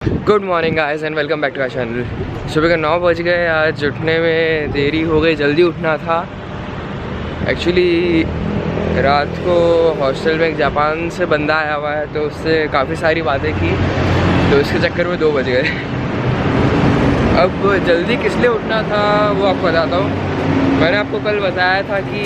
Good morning guys and welcome back to our channel. सुबह के 9 बज गए। आज उठने में देरी हो गई, जल्दी उठना था। एक्चुअली रात को हॉस्टल में एक जापान से बंदा आया हुआ है, तो उससे काफ़ी सारी बातें की, तो इसके चक्कर में 2 बज गए। अब जल्दी किस लिए उठना था वो आपको बताता हूँ। मैंने आपको कल बताया था कि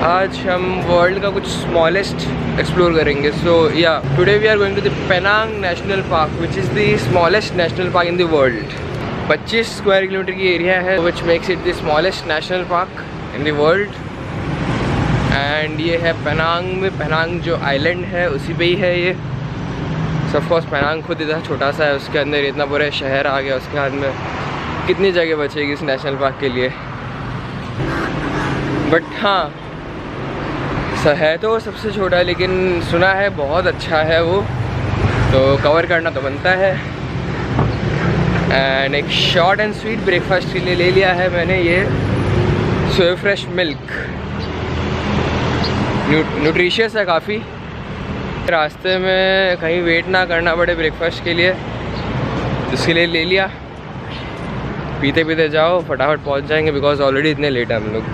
आज हम वर्ल्ड का कुछ स्मॉलेस्ट एक्सप्लोर करेंगे। So yeah today we are going to the Penang national park which is the smallest national park in the world. 25 square kilometre की एरिया है, which makes it the smallest national park in the world. And ये है Penang में। Penang जो island है उसी पे ही है ये। ऑफकोर्स पेनांग खुद इतना छोटा सा है, उसके अंदर इतना पूरा शहर आ गया, उसके हाथ में कितनी जगह बचेगी इस नेशनल पार्क के लिए। बट हाँ, है तो सबसे छोटा, लेकिन सुना है बहुत अच्छा है वो, तो कवर करना तो बनता है। एंड एक शॉर्ट एंड स्वीट ब्रेकफास्ट के लिए ले लिया है मैंने ये सोया फ्रेश मिल्क। न्यूट्रिशियस है काफ़ी। रास्ते में कहीं वेट ना करना पड़े ब्रेकफास्ट के लिए, इसके लिए ले लिया। पीते पीते जाओ, फटाफट पहुंच जाएंगे बिकॉज ऑलरेडी इतने लेट है हम लोग।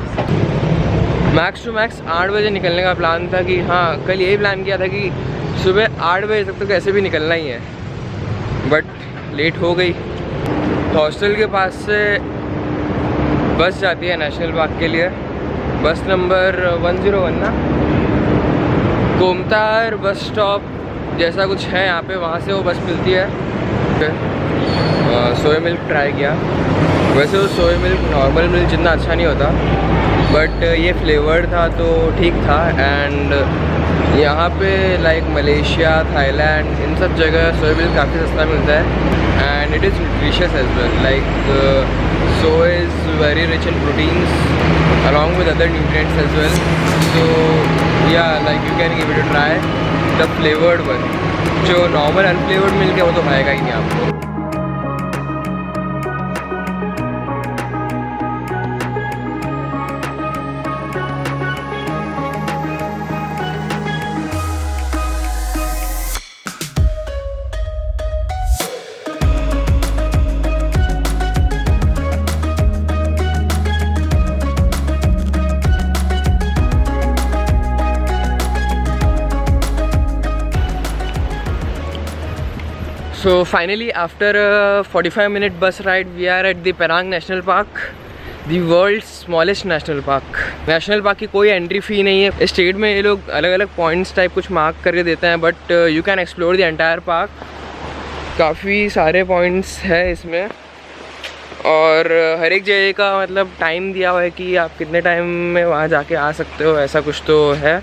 मैक्स टू मैक्स 8 बजे निकलने का प्लान था कि हाँ, कल यही प्लान किया था कि सुबह 8 बजे तक तो कैसे भी निकलना ही है, बट लेट हो गई। हॉस्टल के पास से बस जाती है नेशनल पार्क के लिए, बस नंबर 101 ना, कोमतार बस स्टॉप जैसा कुछ है यहाँ पे, वहाँ से वो बस मिलती है। सोया मिल्क ट्राई किया। वैसे वो सोया मिल्क नॉर्मल मिल्क जितना अच्छा नहीं होता, बट ये फ्लेवर्ड था तो ठीक था। एंड यहाँ पे लाइक मलेशिया, थाईलैंड, इन सब जगह सोया मिल्क काफ़ी सस्ता मिलता है। And it is nutritious as well, like soya is very rich in proteins along with other nutrients as well. So या like you can give it a try the flavoured one. जो normal unflavoured milk है वो तो खाएगा ही नहीं आपको। So finally, after a 45-minute bus ride, we are at the Penang National Park, the world's smallest national park. National park की कोई entry fee नहीं है। स्टेट में ये लोग अलग अलग पॉइंट्स टाइप कुछ मार्क करके देते हैं, but you can explore the entire park. काफ़ी सारे पॉइंट्स है इसमें, और हर एक जगह का मतलब टाइम दिया हुआ है कि आप कितने टाइम में वहाँ जाके आ सकते हो, ऐसा कुछ तो है।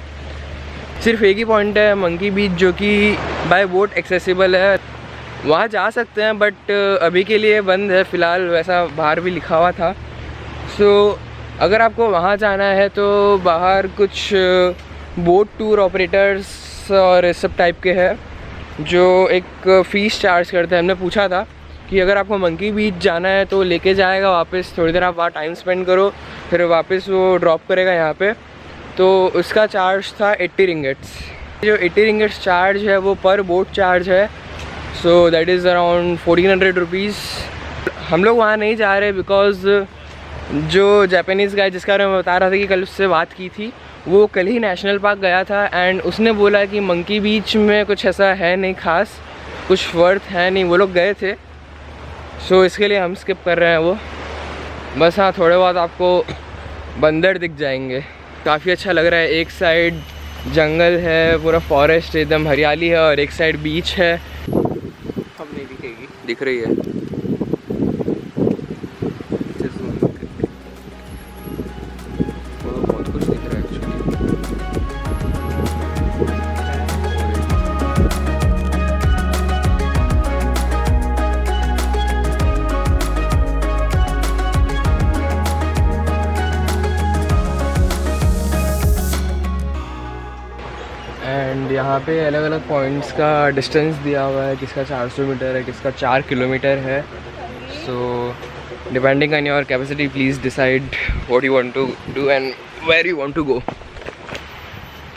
सिर्फ एक ही पॉइंट है मंकी बीच, जो कि बाय बोट एक्सेसिबल है, वहाँ जा सकते हैं, बट अभी के लिए बंद है फ़िलहाल। वैसा बाहर भी लिखा हुआ था। सो अगर आपको वहाँ जाना है तो बाहर कुछ बोट टूर ऑपरेटर्स और इस सब टाइप के हैं जो एक फ़ीस चार्ज करते हैं। हमने पूछा था कि अगर आपको मंकी बीच जाना है तो लेके जाएगा वापस, थोड़ी देर आप वहाँ टाइम स्पेंड करो, फिर वापस वो ड्रॉप करेगा यहाँ पे। तो उसका चार्ज था 80 रिंगट्स। जो 80 रिंगट्स चार्ज है वो पर बोट चार्ज है, so that is around 1400 rupees. हम लोग वहाँ नहीं जा रहे बिकॉज़ जो जापानीज़ गाय जिसका मैं बता रहा था कि कल उससे बात की थी, वो कल ही नेशनल पार्क गया था एंड उसने बोला कि मंकी बीच में कुछ ऐसा है नहीं ख़ास, कुछ वर्थ है नहीं। वो लोग गए थे, सो इसके लिए हम स्किप कर रहे हैं वो। बस हाँ, थोड़े बहुत आपको बंदर दिख जाएंगे। काफ़ी अच्छा लग रहा है। एक साइड जंगल है, पूरा फॉरेस्ट एकदम हरियाली है, और एक साइड बीच है। अब नहीं दिखेगी, दिख रही है। बहुत कुछ दिख रहा है एक्चुअली। एंड यहाँ पे अलग अलग पॉइंट्स का डिस्टेंस दिया हुआ है, किसका 400 मीटर है, किसका 4 किलोमीटर है। So depending on your capacity please decide what you want to do and where you want to go.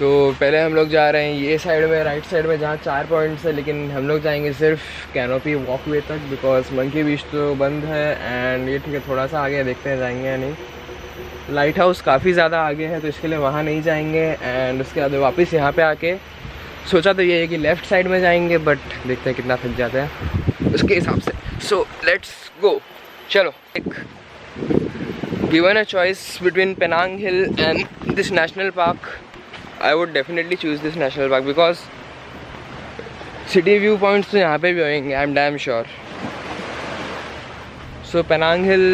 तो पहले हम लोग जा रहे हैं ये साइड में, राइट साइड में, जहाँ 4 पॉइंट्स है, लेकिन हम लोग जाएंगे सिर्फ कैनोपी वॉकवे तक, बिकॉज मंकी बीच तो बंद है। एंड ये ठीक है, थोड़ा सा आगे देखते हैं जाएंगे या नहीं। लाइट हाउस काफ़ी ज़्यादा आगे है, तो इसके लिए वहाँ नहीं जाएंगे। एंड उसके बाद वापस यहाँ पे आके सोचा तो ये है कि लेफ़्ट साइड में जाएंगे, बट देखते हैं कितना थक जाते हैं उसके हिसाब से। So let's go. चलो, एक given a choice between Penang hill and this national park, I would definitely choose this national park because city view points तो यहाँ पे भी होंगे, I'm damn sure. So Penang hill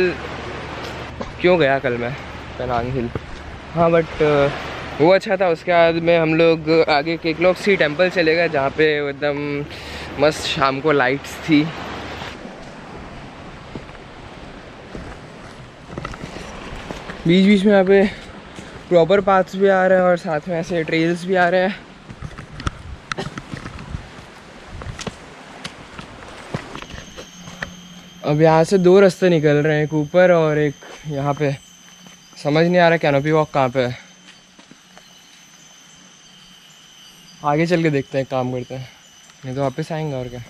क्यों गया कल मैं पेनांग हिल, हाँ बट वो अच्छा था। उसके बाद में हम लोग आगे केकलॉक सी टेम्पल चले गए, जहाँ पे एकदम मस्त शाम को लाइट्स थी। बीच बीच में यहाँ पे प्रॉपर पाथ्स भी आ रहे हैं और साथ में ऐसे ट्रेल्स भी आ रहे हैं। अब यहाँ से 2 रास्ते निकल रहे हैं, एक ऊपर और एक यहाँ पे। समझ नहीं आ रहा कैनोपी वॉक कहाँ पे है। आगे चल के देखते हैं, काम करते हैं, नहीं तो वापस आएंगे और क्या।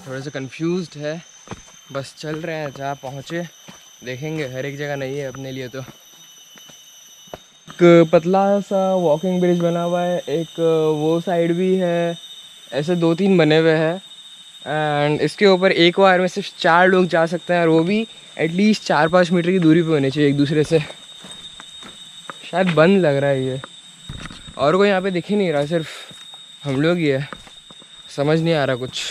थोड़ा सा कंफ्यूज्ड है, बस चल रहे हैं, जहाँ पहुँचे देखेंगे। हर एक जगह नहीं है अपने लिए। तो एक पतला सा वॉकिंग ब्रिज बना हुआ है, एक वो साइड भी है, ऐसे 2-3 बने हुए हैं। एंड इसके ऊपर एक बार में सिर्फ 4 लोग जा सकते हैं, और वो भी एटलीस्ट 4-5 मीटर की दूरी पे होने चाहिए एक दूसरे से। शायद बंद लग रहा है ये, और कोई यहाँ पे दिख ही नहीं रहा, सिर्फ हम लोग ही है। समझ नहीं आ रहा कुछ।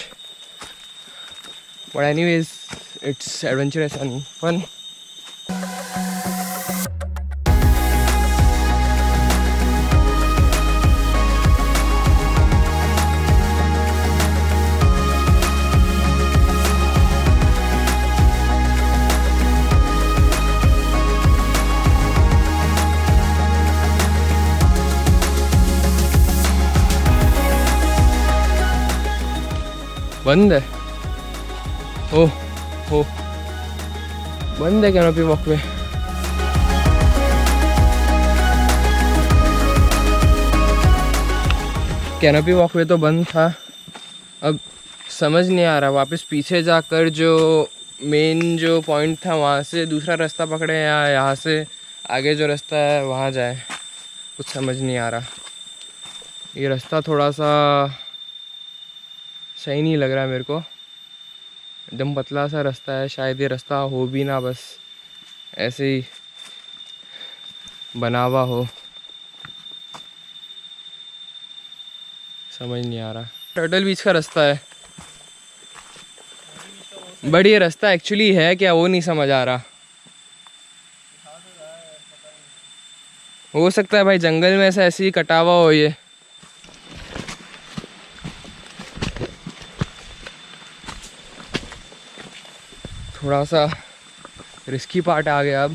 But anyways, it's adventurous and fun. बंद है, ओह बंद है कैनोपी वॉकवे। कैनोपी वॉकवे तो बंद था। अब समझ नहीं आ रहा वापस पीछे जाकर जो मेन जो पॉइंट था वहाँ से दूसरा रास्ता पकड़े, या यहाँ से आगे जो रास्ता है वहाँ जाए, कुछ समझ नहीं आ रहा। ये रास्ता थोड़ा सा सही नहीं लग रहा मेरे को, एकदम पतला सा रास्ता है। शायद ये रास्ता हो भी ना, बस ऐसे ही बना हुआ हो, समझ नहीं आ रहा। टर्टल बीच का रास्ता है, बट ये रास्ता एक्चुअली है क्या वो नहीं समझ आ रहा। हो सकता है भाई जंगल में ऐसे ही कटा हुआ हो ये। थोड़ा सा रिस्की पार्ट आ गया अब,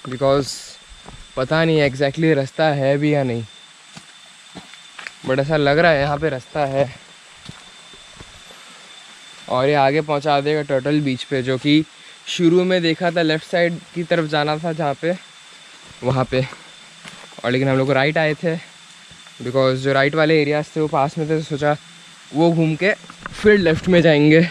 बिकॉज़ पता नहीं एग्जैक्टली रास्ता है भी या नहीं, बट ऐसा लग रहा है यहाँ पे रास्ता है। और ये आगे पहुँचा देगा टर्टल बीच पे, जो कि शुरू में देखा था लेफ़्ट साइड की तरफ जाना था जहाँ पे, वहाँ पे। और लेकिन हम लोग राइट आए थे, बिकॉज़ जो राइट वाले एरियाज थे वो पास में थे, तो सोचा वो घूम के फिर लेफ़्ट में जाएंगे।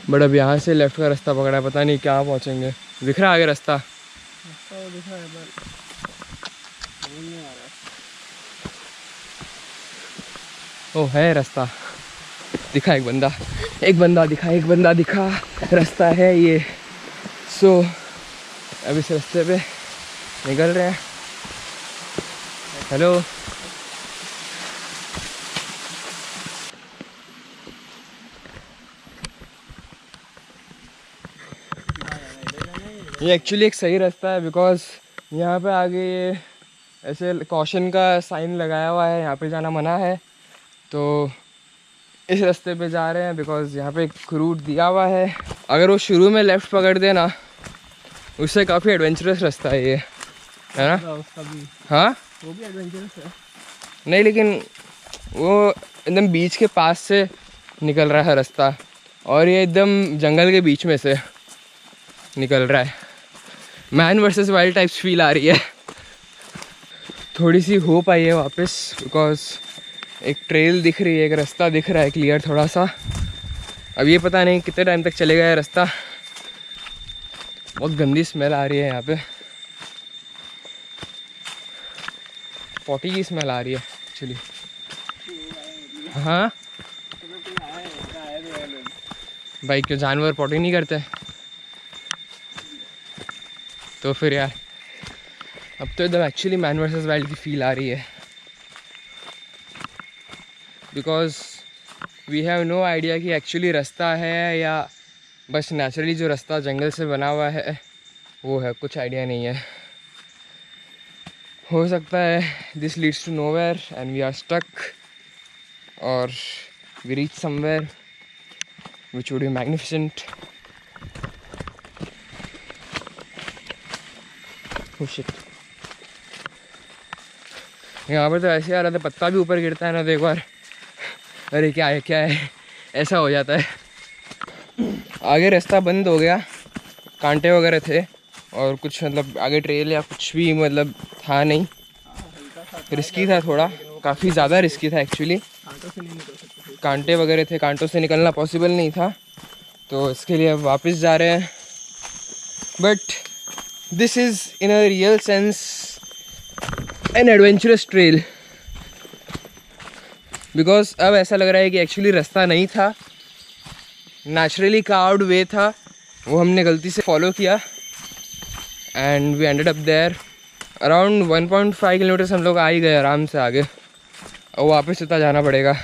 बट अब यहाँ से लेफ़्ट का रास्ता पकड़ा है, पता नहीं कहाँ पहुँचेंगे। दिख रहा है आगे रास्ता? दिख रहा है नहीं आ रहा। ओह है रास्ता, दिखा एक बंदा दिखा, रास्ता है ये। सो अब इस रास्ते पे निकल रहे हैं। हेलो, ये एक्चुअली एक सही रास्ता है बिकॉज यहाँ पे आगे ये ऐसे कॉशन का साइन लगाया हुआ है, यहाँ पे जाना मना है। तो इस रास्ते पे जा रहे हैं बिकॉज यहाँ पे एक रूट दिया हुआ है। अगर वो शुरू में लेफ़्ट पकड़ दे ना, उससे काफ़ी एडवेंचरस रास्ता है ये, है ना? हाँ वो भी एडवेंचरस है। नहीं, लेकिन वो एकदम बीच के पास से निकल रहा है रास्ता, और ये एकदम जंगल के बीच में से निकल रहा है। Man versus wild types feel आ रही है। थोड़ी सी होप आई है वापस बिकॉज एक ट्रेल दिख रही है, एक रास्ता दिख रहा है क्लियर थोड़ा सा। अब ये पता नहीं कितने टाइम तक चलेगा ये रास्ता। बहुत गंदी स्मेल आ रही है यहाँ पे, पॉटी की स्मेल आ रही है एक्चुअली। हाँ भाई, क्यों जानवर पॉटी नहीं करते? तो फिर यार अब तो एकदम एक्चुअली मैन वर्सेस वाइल्ड की फील आ रही है because we have no idea कि एक्चुअली रास्ता है या बस नेचुरली जो रास्ता जंगल से बना हुआ है वो है। कुछ आइडिया नहीं है। हो सकता है this leads to nowhere and we are stuck, और we reach somewhere which would be magnificent. Oh shit, यहाँ पर तो ऐसे आ रहा था, पत्ता भी ऊपर गिरता है ना तो एक बार अरे क्या है क्या है ऐसा हो जाता है। आगे रास्ता बंद हो गया, कांटे वगैरह थे और कुछ मतलब आगे ट्रेल या कुछ भी मतलब था नहीं। रिस्की था थोड़ा, काफ़ी ज़्यादा रिस्की था एक्चुअली। कांटे वगैरह थे, कांटों से निकलना पॉसिबल नहीं था, तो इसके लिए अब वापस जा रहे हैं। But this is in a real sense an adventurous trail because अब ऐसा लग रहा है कि एक्चुअली रास्ता नहीं था, नेचुरली कार्व्ड वे था, वो हमने गलती से फॉलो किया and we ended up there. Around 1.5 kilometres हम लोग आ ही गए आराम से आगे, और वापस इतना जाना पड़ेगा।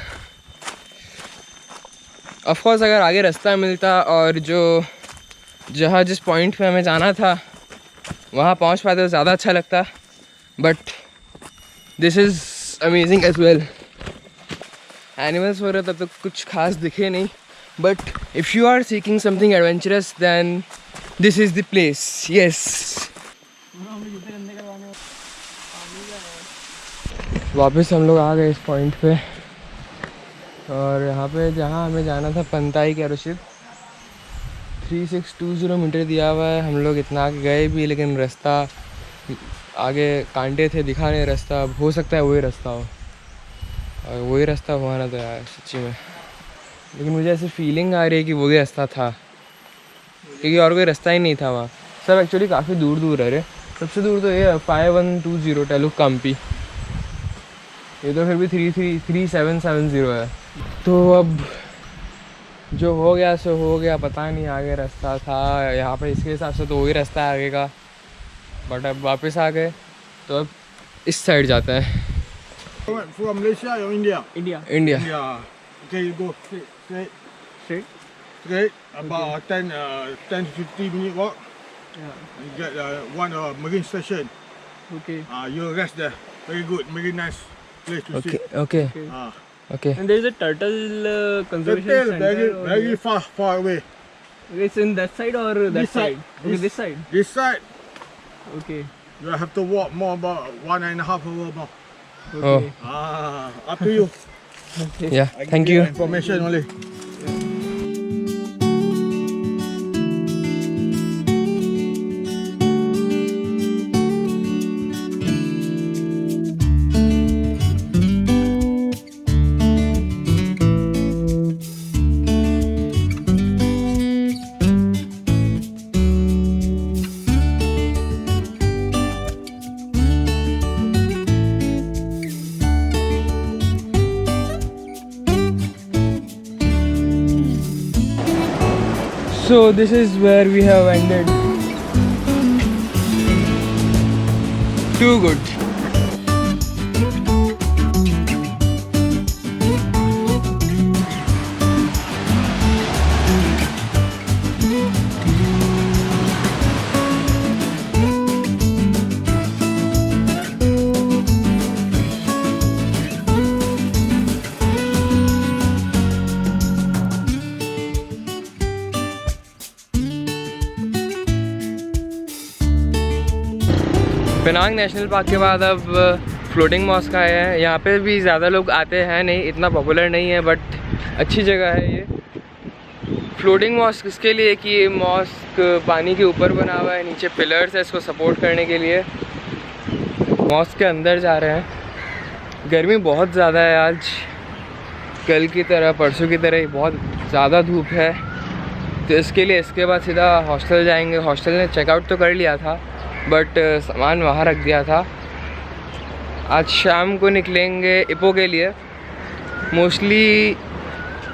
ऑफ कोर्स अगर आगे रास्ता मिलता और जहाँ जिस पॉइंट पे हमें जाना था वहाँ पहुँच पाते तो ज़्यादा अच्छा लगता, but this is amazing as well. Animals वगैरह तब तक कुछ खास दिखे नहीं, but if you are seeking something adventurous then this is the place. Yes, वापस हम लोग आ गए इस पॉइंट पे, और यहाँ पे जहाँ हमें जाना था पंताई के रशीद 3620 मीटर दिया हुआ है। हम लोग इतना आगे गए भी, लेकिन रास्ता आगे कांटे थे, दिखा नहीं रास्ता। अब हो सकता है वही रास्ता हो, और वही रास्ता हुआ ना तो यार सच्ची में, लेकिन मुझे ऐसी फीलिंग आ रही है कि वही रास्ता था, क्योंकि और कोई रास्ता ही नहीं था वहाँ। सब एक्चुअली काफ़ी दूर दूर है रे। सबसे दूर तो ये 5120 टेलुक काम्पी, ये तो फिर भी 3770 है। तो अब जो हो गया सो हो गया, पता नहीं आगे रास्ता था यहाँ पे, इसके हिसाब से तो वही रास्ता है आगे का, बट अब वापस आ गए तो अब इस साइड जाते हैं। From Malaysia or India? India. India. Yeah. Okay, you go straight. Straight. Straight. About 10 to 15 minute walk. Yeah. You get one marine station. Okay. You'll rest there. Very good. Very nice place to okay sit. Okay Ah. Okay. And there is a turtle conservation Hotel center. very far away. Okay, it's in that side or that This side? side. Okay, this side. This side, Okay. you have to walk more about 1.5 hour more. Okay. Up to you. या I give thank you you. information only. So this is where we have ended. Too good. Penang national park के बाद अब floating mask आए हैं। यहाँ पे भी ज़्यादा लोग आते हैं नहीं, इतना पॉपुलर नहीं है, बट अच्छी जगह है ये। फ्लोटिंग मॉस्क इसके लिए कि ये मॉस्क पानी के ऊपर बना हुआ है, नीचे पिलर्स है इसको सपोर्ट करने के लिए। मॉस्क के अंदर जा रहे हैं। गर्मी बहुत ज़्यादा है आज, कल की तरह परसों की तरह ही बहुत ज़्यादा धूप है, तो इसके लिए इसके बाद सीधा हॉस्टल जाएंगे। हॉस्टल ने चेकआउट तो कर लिया था बट सामान वहाँ रख दिया था। आज शाम को निकलेंगे इपो के लिए, मोस्टली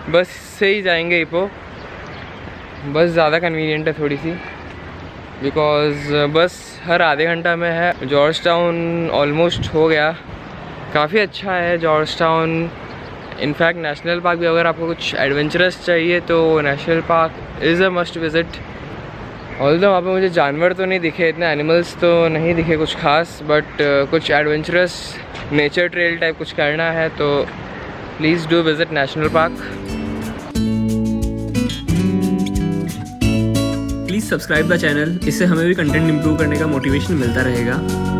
बस से ही जाएंगे इपो। बस ज़्यादा कन्वीनियंट है थोड़ी सी, बिकॉज़ बस हर आधे घंटा में है। जॉर्ज टाउन ऑलमोस्ट हो गया, काफ़ी अच्छा है George town. In fact national park भी, अगर आपको कुछ एडवेंचरस चाहिए तो national park is a must visit. Although वहाँ पे मुझे जानवर तो नहीं दिखे, इतने एनिमल्स तो नहीं दिखे कुछ खास, बट कुछ एडवेंचरस नेचर ट्रेल टाइप कुछ करना है तो please do visit national park. Please subscribe the channel, इससे हमें भी कंटेंट इंप्रूव करने का मोटिवेशन मिलता रहेगा।